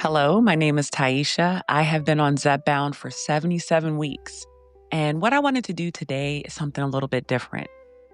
Hello, my name is Taisha. I have been on Zepbound for 77 weeks. And what I wanted to do today is something a little bit different.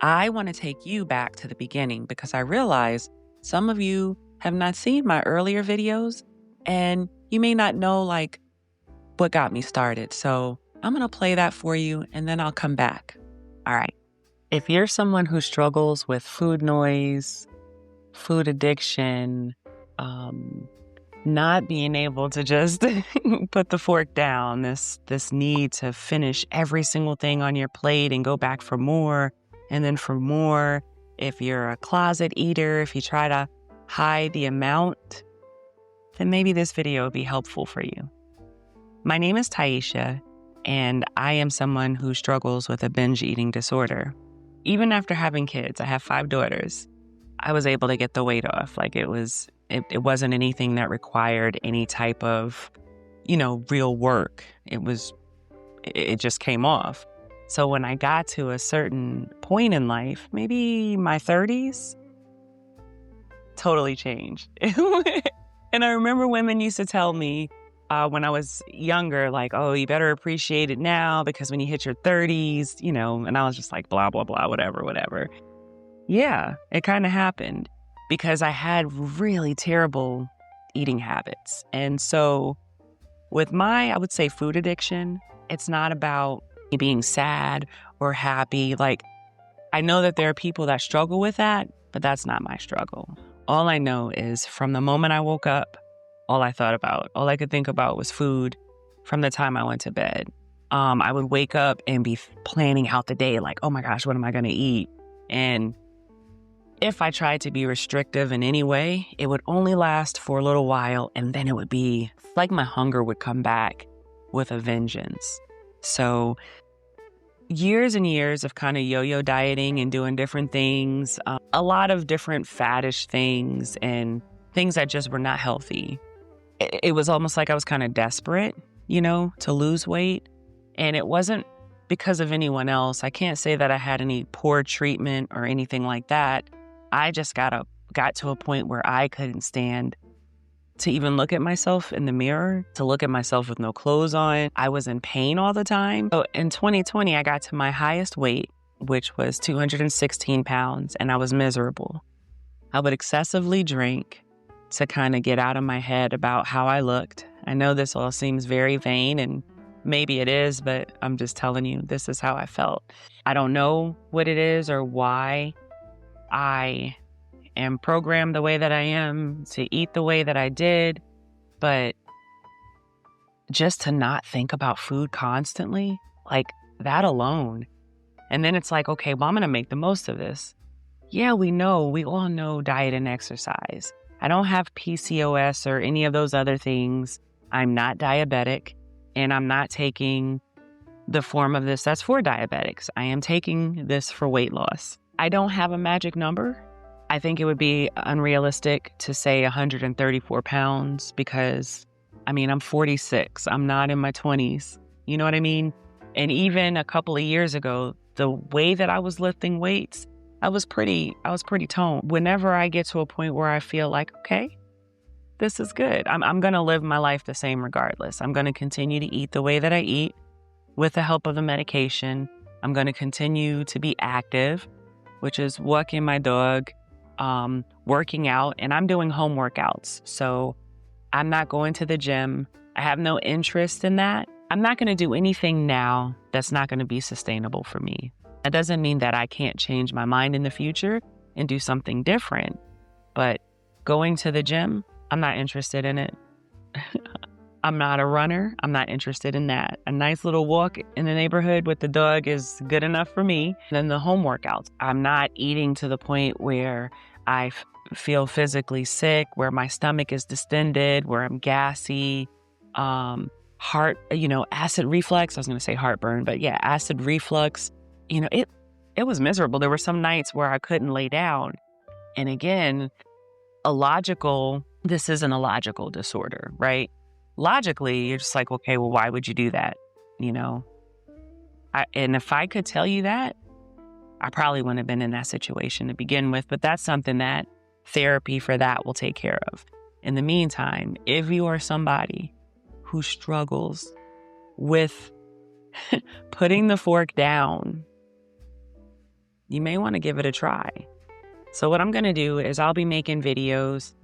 I want to take you back to the beginning because I realize some of you have not seen my earlier videos and you may not know what got me started. So I'm going to play that for you and then I'll come back. All right. If you're someone who struggles with food noise, food addiction, not being able to just put the fork down, this need to finish every single thing on your plate and go back for more and then for more. If you're a closet eater, if you try to hide the amount, then maybe this video will be helpful for you. My name is Taisha, and I am someone who struggles with a binge eating disorder. Even after having kids, I have 5 daughters, I was able to get the weight off. It wasn't anything that required any type of, real work. It just came off. So when I got to a certain point in life, maybe my 30s, totally changed. And I remember women used to tell me when I was younger, oh, you better appreciate it now because when you hit your 30s, and I was just like, blah, blah, blah, whatever. Yeah, it kind of happened because I had really terrible eating habits. And so with my, I would say, food addiction, it's not about me being sad or happy. I know that there are people that struggle with that, but that's not my struggle. All I know is from the moment I woke up, all I could think about was food from the time I went to bed. I would wake up and be planning out the day oh my gosh, what am I going to eat? And if I tried to be restrictive in any way, it would only last for a little while, and then it would be like my hunger would come back with a vengeance. So years and years of kind of yo-yo dieting and doing different things, a lot of different faddish things and things that just were not healthy. It was almost like I was kind of desperate, to lose weight. And it wasn't because of anyone else. I can't say that I had any poor treatment or anything like that. I just got to a point where I couldn't stand to even look at myself in the mirror, to look at myself with no clothes on. I was in pain all the time. So in 2020, I got to my highest weight, which was 216 pounds, and I was miserable. I would excessively drink to kind of get out of my head about how I looked. I know this all seems very vain, and maybe it is, but I'm just telling you, this is how I felt. I don't know what it is or why I am programmed the way that I am, to eat the way that I did, but just to not think about food constantly, that alone. And then it's okay, well, I'm going to make the most of this. Yeah, we all know diet and exercise. I don't have PCOS or any of those other things. I'm not diabetic, and I'm not taking the form of this that's for diabetics. I am taking this for weight loss. I don't have a magic number. I think it would be unrealistic to say 134 pounds because, I'm 46. I'm not in my 20s. You know what I mean? And even a couple of years ago, the way that I was lifting weights, I was pretty toned. Whenever I get to a point where I feel okay, this is good. I'm going to live my life the same regardless. I'm going to continue to eat the way that I eat with the help of the medication. I'm going to continue to be active, which is walking my dog, working out, and I'm doing home workouts. So I'm not going to the gym. I have no interest in that. I'm not going to do anything now that's not going to be sustainable for me. That doesn't mean that I can't change my mind in the future and do something different. But going to the gym, I'm not interested in it. I'm not a runner. I'm not interested in that. A nice little walk in the neighborhood with the dog is good enough for me. Then the home workouts. I'm not eating to the point where I feel physically sick, where my stomach is distended, where I'm gassy, acid reflux. I was going to say heartburn, but yeah, acid reflux. It was miserable. There were some nights where I couldn't lay down. And again, this isn't a logical disorder, right? Logically, you're just okay, well, why would you do that? And if I could tell you that, I probably wouldn't have been in that situation to begin with. But that's something that therapy for that will take care of. In the meantime, if you are somebody who struggles with putting the fork down, you may want to give it a try. So what I'm going to do is I'll be making videos.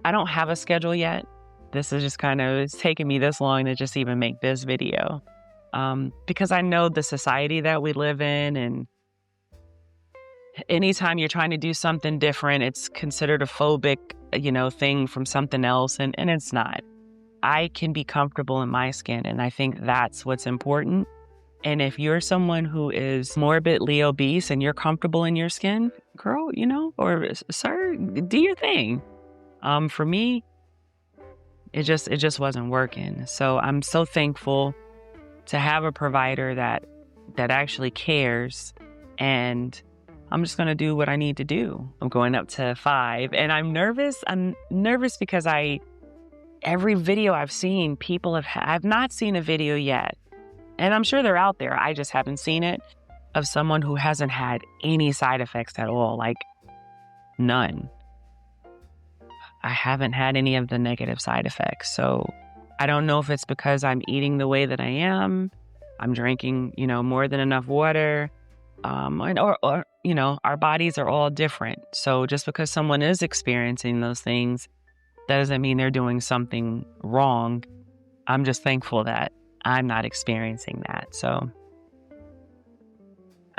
I don't have a schedule yet. This is just it's taken me this long to just even make this video. Because I know the society that we live in, and anytime you're trying to do something different, it's considered a phobic, thing from something else. And it's not. I can be comfortable in my skin. And I think that's what's important. And if you're someone who is morbidly obese and you're comfortable in your skin, girl, or sir, do your thing. For me, it just wasn't working. So I'm so thankful to have a provider that actually cares, and I'm just going to do what I need to do. I'm going up to 5, and I'm nervous. I'm nervous because every video I've seen, I've not seen a video yet, and I'm sure they're out there. I just haven't seen it, of someone who hasn't had any side effects at all, like none. I haven't had any of the negative side effects. So I don't know if it's because I'm eating the way that I am. I'm drinking, more than enough water. Or our bodies are all different. So just because someone is experiencing those things, that doesn't mean they're doing something wrong. I'm just thankful that I'm not experiencing that. So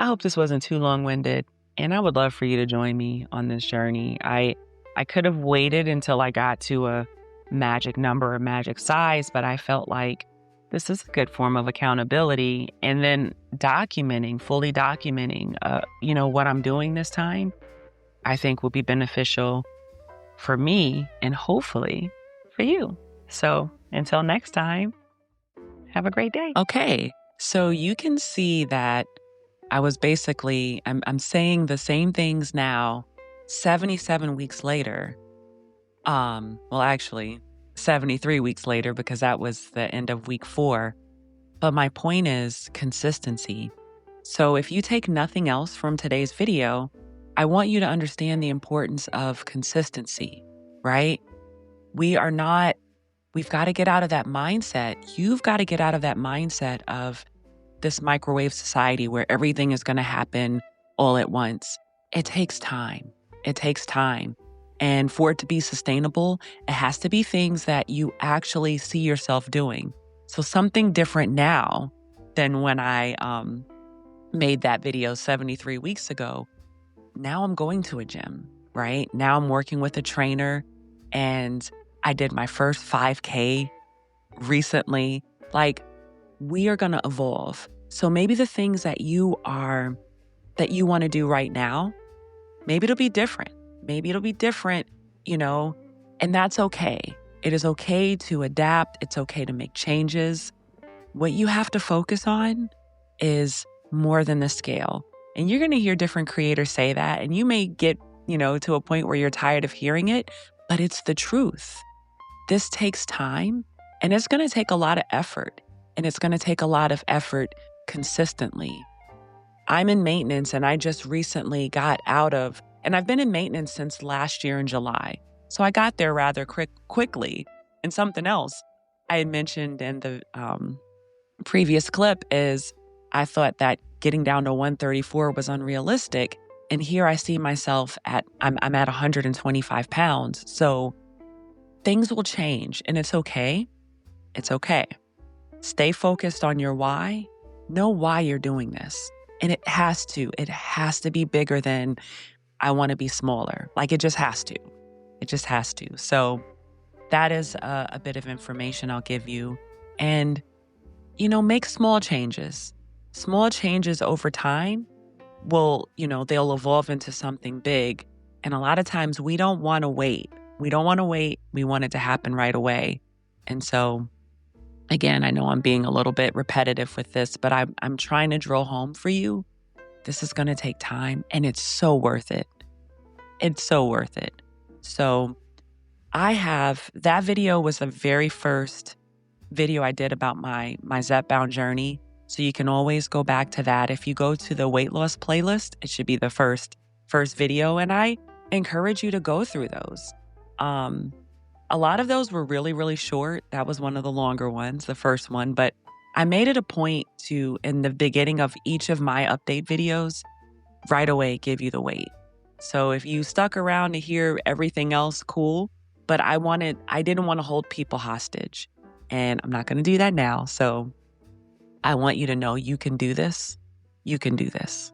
I hope this wasn't too long-winded, and I would love for you to join me on this journey. I could have waited until I got to a magic number or magic size, but I felt like this is a good form of accountability. And then fully documenting, what I'm doing this time, I think will be beneficial for me and hopefully for you. So until next time, have a great day. Okay, so you can see that I was I'm saying the same things now, 77 weeks later. Actually 73 weeks later, because that was the end of week 4. But my point is consistency. So if you take nothing else from today's video, I want you to understand the importance of consistency, right? We've got to get out of that mindset. You've got to get out of that mindset of this microwave society where everything is going to happen all at once. It takes time. And for it to be sustainable, it has to be things that you actually see yourself doing. So something different now than when I made that video 73 weeks ago. Now I'm going to a gym, right? Now I'm working with a trainer, and I did my first 5K recently. Like, we are going to evolve. So maybe the things that you want to do right now, maybe it'll be different. And that's okay. It is okay to adapt. It's okay to make changes. What you have to focus on is more than the scale. And you're going to hear different creators say that, and you may get, to a point where you're tired of hearing it, but it's the truth. This takes time, and it's going to take a lot of effort, and it's going to take a lot of effort consistently. I'm in maintenance, and I just recently got out of, and I've been in maintenance since last year in July. So I got there rather quickly. And something else I had mentioned in the previous clip is I thought that getting down to 134 was unrealistic. And here I see myself I'm at 125 pounds. So things will change, and it's okay. It's okay. Stay focused on your why. Know why you're doing this. And it has to be bigger than I want to be smaller. Like, it just has to. So that is a bit of information I'll give you. And, make small changes. Small changes over time will, they'll evolve into something big. And a lot of times we don't want to wait. We want it to happen right away. And so, again, I know I'm being a little bit repetitive with this, but I'm trying to drill home for you. This is going to take time, and it's so worth it. So that video was the very first video I did about my Zepbound journey. So you can always go back to that. If you go to the weight loss playlist, it should be the first video. And I encourage you to go through those. A lot of those were really, really short. That was one of the longer ones, the first one. But I made it a point to, in the beginning of each of my update videos, right away give you the weight. So if you stuck around to hear everything else, cool. But I didn't want to hold people hostage. And I'm not going to do that now. So I want you to know you can do this. You can do this.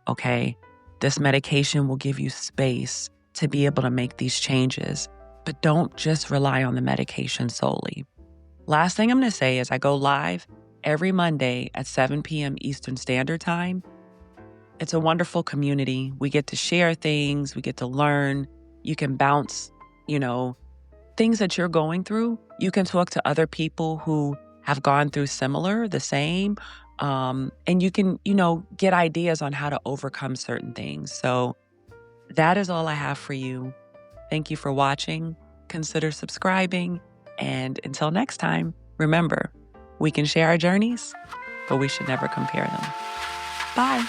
Okay? This medication will give you space to be able to make these changes. But don't just rely on the medication solely. Last thing I'm going to say is I go live every Monday at 7 p.m. Eastern Standard Time. It's a wonderful community. We get to share things. We get to learn. You can bounce, things that you're going through. You can talk to other people who have gone through the same, and you can, get ideas on how to overcome certain things. So that is all I have for you. Thank you for watching. Consider subscribing. And until next time, remember, we can share our journeys, but we should never compare them. Bye.